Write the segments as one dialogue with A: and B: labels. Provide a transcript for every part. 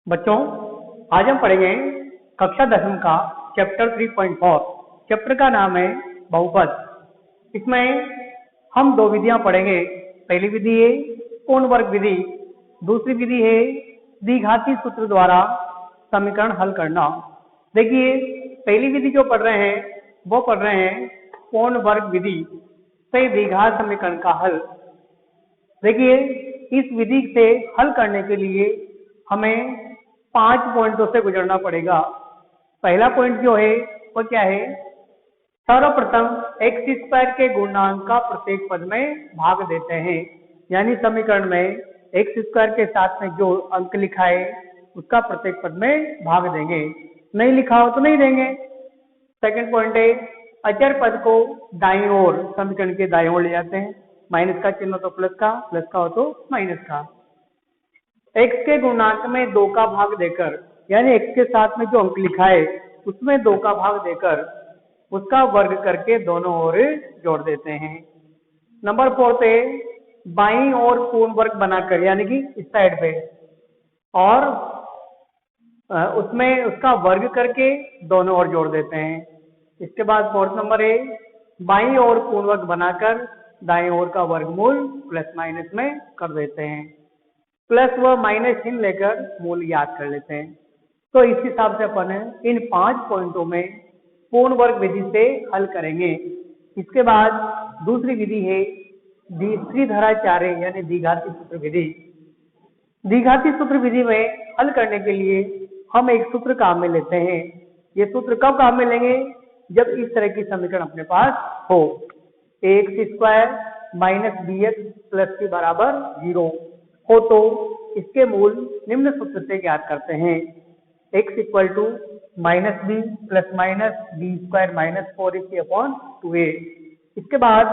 A: बच्चों, आज हम पढ़ेंगे कक्षा 10वीं का चैप्टर 3.4। चैप्टर का नाम है बहुपद। इसमें हम दो विधियां पढ़ेंगे। पहली विधि है पूर्ण वर्ग विधि, दूसरी विधि है द्विघाती सूत्र द्वारा समीकरण हल करना। देखिए, पहली विधि जो पढ़ रहे हैं वो पढ़ रहे हैं पूर्ण वर्ग विधि से द्विघात समीकरण का हल। देखिए, इस विधि से हल करने के लिए हमें 5 पॉइंटों से गुजरना पड़ेगा। पहला पॉइंट जो है वो क्या है? सर्वप्रथम एक्स स्क्वायर के गुणांक का प्रत्येक पद में भाग देते हैं, यानी समीकरण में एक्स स्क्वायर के साथ में जो अंक लिखा है उसका प्रत्येक पद में भाग देंगे, नहीं लिखा हो तो नहीं देंगे। सेकंड पॉइंट है अचर पद को दाईं ओर, समीकरण के दाईं ओर ले जाते हैं। माइनस का चिन्ह हो तो प्लस का, प्लस का हो तो माइनस का। एक्स के गुणांक में 2 का भाग देकर, यानी एक्स के साथ में जो अंक लिखा है उसमें 2 का भाग देकर उसका वर्ग करके दोनों ओर जोड़ देते हैं। नंबर 4 पे बाईं ओर पूर्ण वर्ग बनाकर, यानी कि इस साइड पे, और उसमें उसका वर्ग करके दोनों ओर जोड़ देते हैं। इसके बाद फोर्थ नंबर है बाईं ओर पूर्ण वर्ग बनाकर दाईं ओर का वर्गमूल प्लस माइनस में कर देते हैं। प्लस व माइनस चिन्ह लेकर मूल याद कर लेते हैं। तो इस हिसाब से अपन इन 5 पॉइंटों में पूर्ण वर्ग विधि से हल करेंगे। इसके बाद दूसरी विधि है त्रिधराचार्य यानी द्विघाती सूत्र विधि। द्विघाती सूत्र विधि में हल करने के लिए हम एक सूत्र काम में लेते हैं। ये सूत्र कब काम में लेंगे? जब इस तरह की समीकरण अपने पास हो, x square minus b x plus के बराबर 0 हो, तो इसके मूल निम्न सूत्र से ज्ञात करते हैं। x equal to minus b plus minus b square minus 4ac/2a। इसके बाद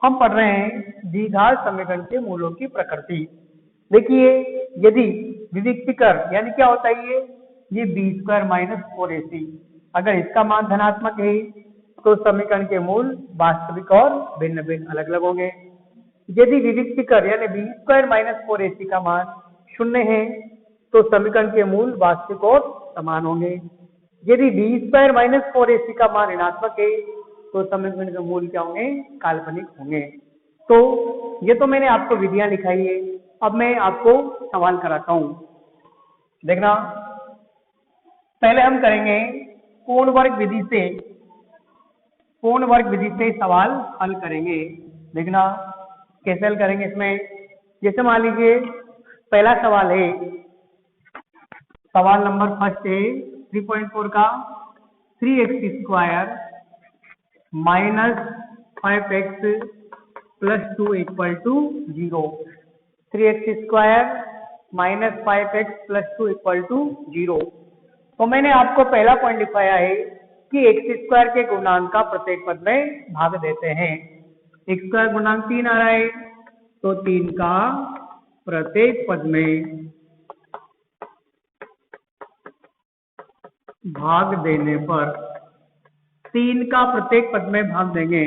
A: हम पढ़ रहे हैं द्विघात समीकरण के मूलों की प्रकृति। देखिए, यदि विविक्तिकर यानी क्या होता है ये बी स्क्वायर माइनस 4ac, अगर इसका मान धनात्मक है तो समीकरण के मूल वास्तविक और भिन्न भिन्न अलग अलग होंगे। यदि विविक्तिकर यानी बी स्क्वायर माइनस 4ac का मान 0 है तो समीकरण के मूल वास्तविक और समान होंगे। यदि बी स्क्वायर माइनस 4ac का मान ऋणात्मक है तो समीकरण के मूल क्या होंगे? काल्पनिक होंगे। तो ये तो मैंने आपको विधियां लिखाई है। अब मैं आपको सवाल कराता हूं, देखना। पहले हम करेंगे पूर्ण वर्ग विधि से सवाल हल करेंगे। देखना कैसे हल करेंगे इसमें। जैसे मान लीजिए पहला सवाल है, सवाल नंबर फर्स्ट है 3.4 का 3x square minus 5x plus 2 equal to 0। 3x square minus 5x plus 2 equal to 0। तो मैंने आपको पहला पॉइंट लिखाया है कि एक्स स्क्वायर के गुणांक का प्रत्येक पद में भाग देते हैं। एक्स स्क्वायर गुणांक 3 आ रहा है तो 3 का प्रत्येक पद में भाग देने पर 3 का प्रत्येक पद में भाग देंगे।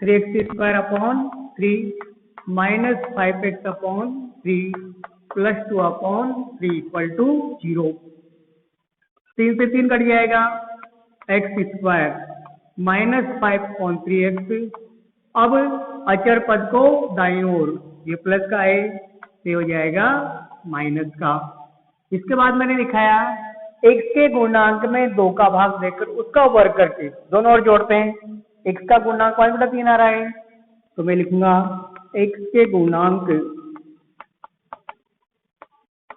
A: 3x square upon 3 minus 5x upon 3 plus 2 upon 3 equal to 0। 3 से 3 कट जाएगा। X square minus 5 upon 3x। अब अचर पद को दाईं ओर, ये प्लस का है ये हो जाएगा माइनस का। इसके बाद मैंने लिखाया x के गुणांक में 2 का भाग देकर उसका वर्ग करके दोनों ओर जोड़ते हैं। x का गुणांक 5/3 आ रहा है तो मैं लिखूंगा x के गुणांक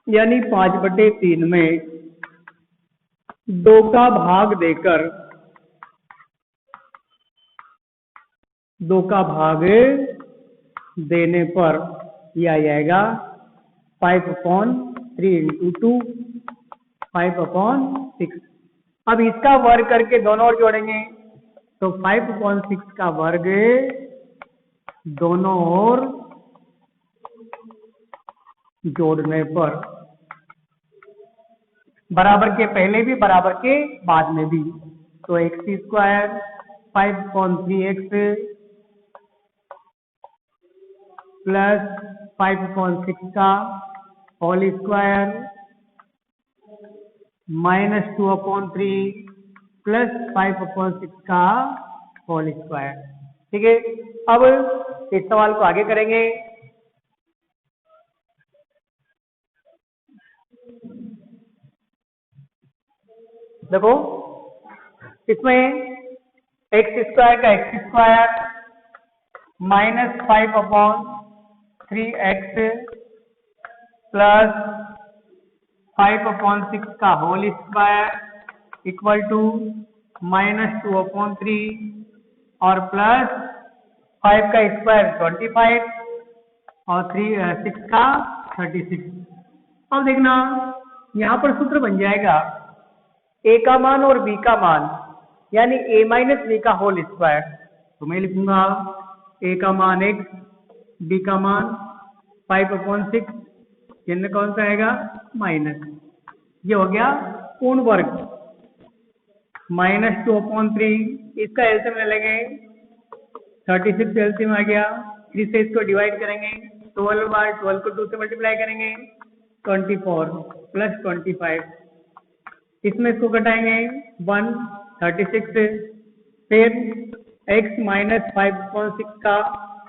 A: यानी 5/3 में 2 का भाग देकर 2 का भाग देने पर यह आ जाएगा 5/3 इंटू 2 5/6। अब इसका वर्ग करके दोनों ओर जोड़ेंगे तो 5/6 का वर्ग दोनों ओर जोड़ने पर बराबर के पहले भी बराबर के बाद में भी, तो एक्स स्क्वायर 5/3x प्लस 5/6 का होल स्क्वायर -2/3 प्लस 5/6 का होल स्क्वायर। ठीक है, अब इस सवाल को आगे करेंगे। देखो इसमें x² का x² -5/3x प्लस 5/6 का होल स्क्वायर इक्वल टू -2/3 और प्लस 5 का स्क्वायर 25 और 6 का 36। अब देखना यहाँ पर सूत्र बन जाएगा a का मान और b का मान यानी a माइनस b का होल स्क्वायर। तो मैं लिखूंगा a का मान x, b का मान 5/6, चिन्ह कौन सा आएगा माइनस। ये हो गया पूर्ण वर्ग -2/3, इसका एलसीएम ले लेंगे 36 एलसीएम आ गया। 3 से इसको डिवाइड करेंगे 12 को 2 से मल्टीप्लाई करेंगे 24 प्लस 25, इसमें इसको घटाएंगे 1 36, फिर x माइनस 5/6 का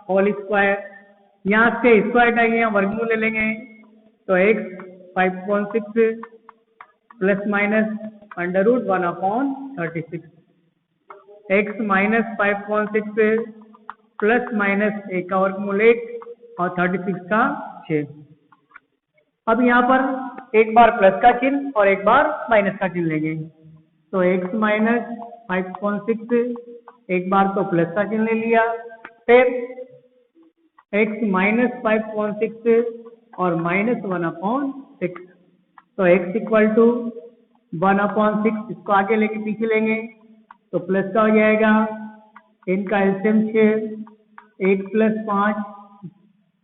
A: होल स्क्वायर, यहाँ से स्क्वायर हटाएंगे यहाँ वर्गमूल ले लेंगे तो x 5/6 plus minus √1/36, x minus 5/6 plus minus 1 का वर्गमूल 1 और 36 का 6। अब यहाँ पर एक बार प्लस का चिन्ह और एक बार माइनस का चिन्ह लेंगे तो x माइनस 5/6, एक बार तो प्लस का चिन्ह ले लिया, फिर x माइनस 5/6 और -1/6, तो x इक्वल टू 1/6, इसको आगे लेके पीछे लेंगे तो प्लस का हो जाएगा, इनका एलसीएम 6, 1 प्लस 5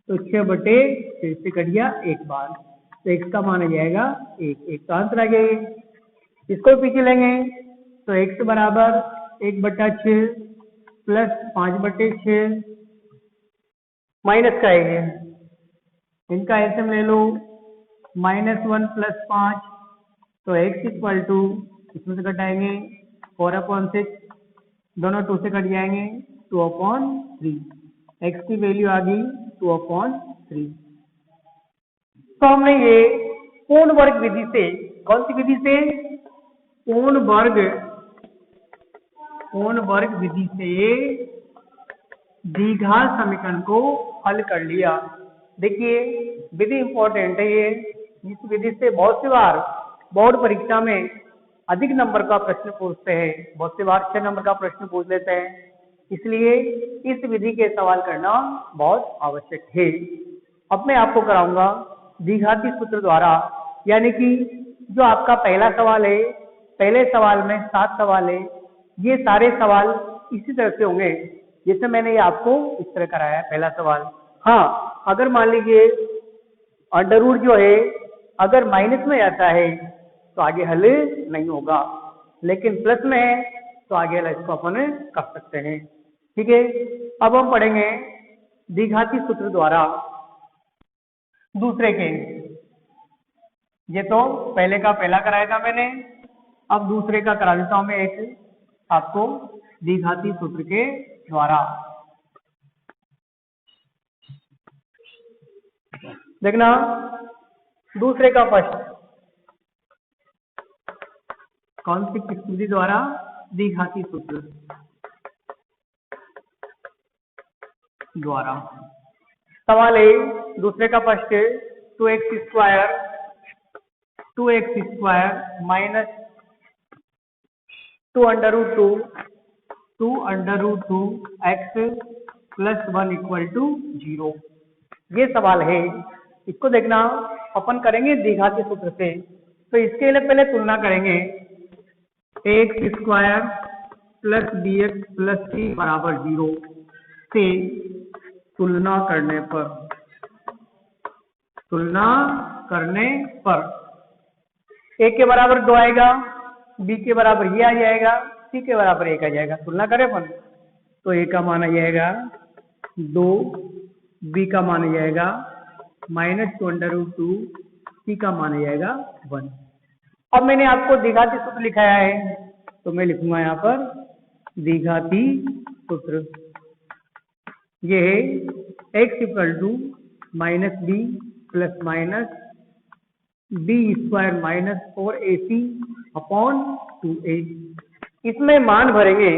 A: तो 6/6 से कट गया एक बार, तो x का मान आ जाएगा 1 का आंसर आ गया। इसको पीछे लेंगे तो x बराबर 1/6 प्लस 5/6 माइनस का है, इनका एलसीएम ले लो -1 प्लस 5, तो x इक्वल टू, इसमें से घटाएंगे 4/6, दोनों 2 से कट जाएंगे 2/3, x की वैल्यू आ गई 2/3। तो हमने ये पूर्ण वर्ग विधि से, कौन सी विधि से, पूर्ण वर्ग विधि से द्विघात समीकरण को हल कर लिया। देखिए विधि इंपॉर्टेंट है ये, इस विधि से बहुत सी बार बोर्ड परीक्षा में अधिक नंबर का प्रश्न पूछते हैं, बहुत सी बार 6 नंबर का प्रश्न पूछ लेते हैं, इसलिए इस विधि के सवाल करना बहुत आवश्यक है। अब मैं आपको कराऊंगा द्विघाती सूत्र द्वारा, यानी कि जो आपका पहला सवाल है, पहले सवाल में 7 सवाल है, ये सारे सवाल इसी तरह से होंगे जैसे मैंने ये आपको इस तरह कराया है पहला सवाल। हाँ, अगर मान लीजिए अंडर रूट जो है अगर माइनस में आता है तो आगे हल नहीं होगा, लेकिन प्लस में है तो आगे हल इसको अपन कर सकते हैं। ठीक है, अब हम पढ़ेंगे द्विघाती सूत्र द्वारा दूसरे के, ये तो पहले का पहला कराया था मैंने, अब दूसरे का करा देता हूं मैं एक आपको द्विघाती सूत्र के द्वारा। देखना दूसरे का फर्स्ट, कौन सी किस विधि द्वारा, द्विघाती सूत्र द्वारा। सवाल है दूसरे का first 2x² minus 2√2x plus 1 equal to 0। ये सवाल है, इसको देखना अपन करेंगे द्विघाती सूत्र से, तो इसके लिए पहले तुलना करेंगे ax² plus bx plus c बराबर 0 से तुलना करने पर a के बराबर 2 आएगा, b के बराबर ये आ जाएगा, c के बराबर 1 आ जाएगा। तुलना करें अपन तो a का मान आ जाएगा 2, b का मान आ जाएगा -2√2, c का मान आ जाएगा 1। अब मैंने आपको द्विघाती सूत्र लिखाया है, तो मैं लिखूंगा यहाँ पर द्विघाती सूत्र। ये है x equal to minus b plus minus b square minus 4ac upon 2a। इसमें मान भरेंगे,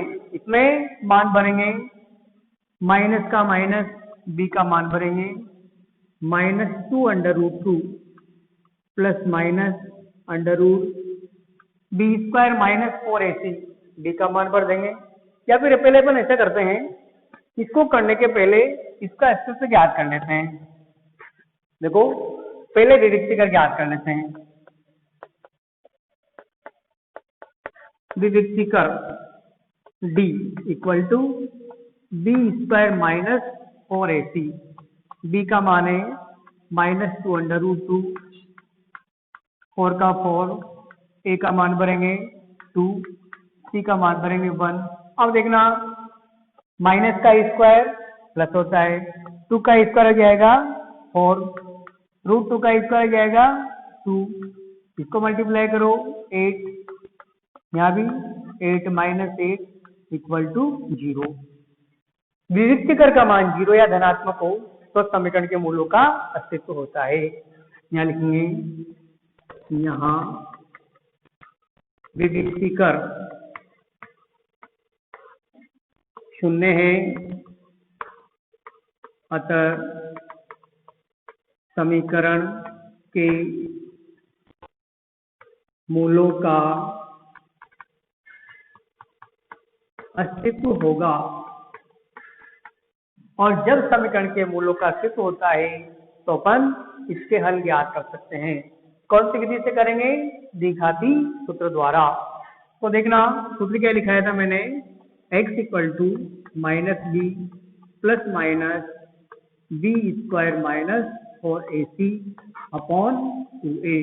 A: माइनस का माइनस, बी का मान भरेंगे, minus 2√2 plus minus under root b square minus 4ac, b का मान भर देंगे। या फिर पहले अपन ऐसा करते हैं, इसको करने के पहले इसका अस्तित्व ज्ञात कर लेते हैं। देखो पहले डिडक्ट कर ज्ञात कर लेते हैं। डिडक्ट कर d equal to b square minus 4ac, b का मान है माइनस 2√2, 4 का 4, a का मान भरेंगे 2, c का मान भरेंगे 1। अब देखना माइनस का स्क्वायर प्लस होता है, 2 का स्क्वायर हो जाएगा 4, √2 का स्क्वायर हो जाएगा 2, इसको मल्टीप्लाई करो 8, यहाँ भी 8 माइनस 8 इक्वल टू 0। विविक्तिकर का मान 0 या धनात्मक हो तो समीकरण के मूलों का अस्तित्व होता है। यहाँ लिखेंगे, यहाँ विविक्तिकर 0 है, अतः समीकरण के मूलों का अस्तित्व होगा। और जब समीकरण के मूलों का अस्तित्व होता है तो अपन इसके हल ज्ञात कर सकते हैं। कौन सी विधि से करेंगे? द्विघाती सूत्र द्वारा। तो देखना सूत्र क्या लिखाया था मैंने, x equal to minus b plus minus b square minus 4ac upon 2a।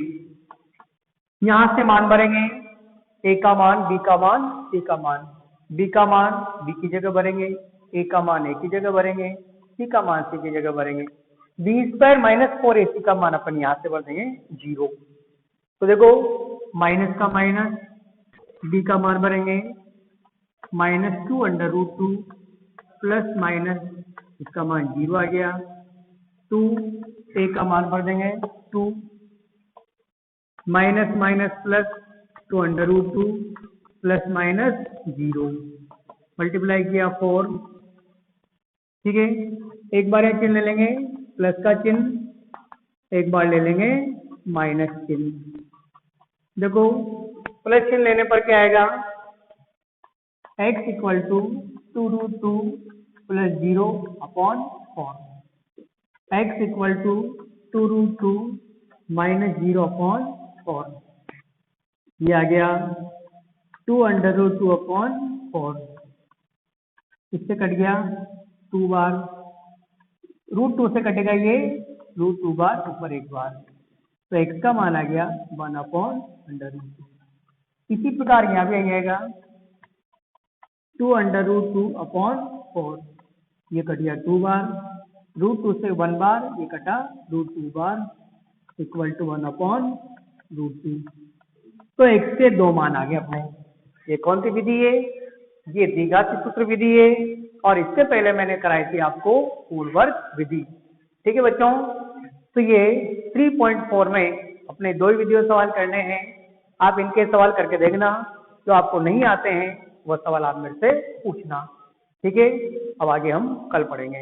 A: यहां से मान भरेंगे, a का मान, b का मान, c का मान। b का मान b की जगह भरेंगे, a का मान a की जगह भरेंगे, c का मान c की जगह भरेंगे। बी स्क्वायर माइनस 4ac का मान अपन यहाँ से भर देंगे 0। तो देखो माइनस का माइनस, b का मान भरेंगे माइनस 2√2 प्लस माइनस इसका मान 0 आ गया, 2, a का मान भर देंगे 2, minus minus plus 2√2 plus minus 0, multiply किया 4। ठीक है, एक बार यह चिन्ह ले लेंगे प्लस का चिन्ह, एक बार ले लेंगे माइनस चिन्ह। देखो प्लस चिन्ह लेने पर क्या आएगा, x equal to 2√2 plus 0 upon 4, x equal to 2√2 minus 0 upon 4, ये आ गया 2√2 अपॉन 4, इससे कट गया 2 बार, √2 से कटेगा ये √2 बार ऊपर एक बार, तो x का मान आ गया 1 अपॉन √2। इसी प्रकार यहाँ भी आ जाएगा 2√2 अपॉन 4, ये कट गया 2 बार, √2 से 1 बार, ये कटा √2 बार, इक्वल टू 1 अपॉन √2। तो x के 2 मान आ गए अपने। ये कौन सी विधि है? ये द्विघाती सूत्र विधि है, और इससे पहले मैंने कराई थी आपको पूर्ण वर्ग विधि। ठीक है बच्चों, तो ये 3.4 में अपने 2 वीडियो सवाल करने हैं। आप इनके सवाल करके देखना, जो आपको नहीं आते हैं वह सवाल आप मेरे से पूछना। ठीक है, अब आगे हम कल पढ़ेंगे।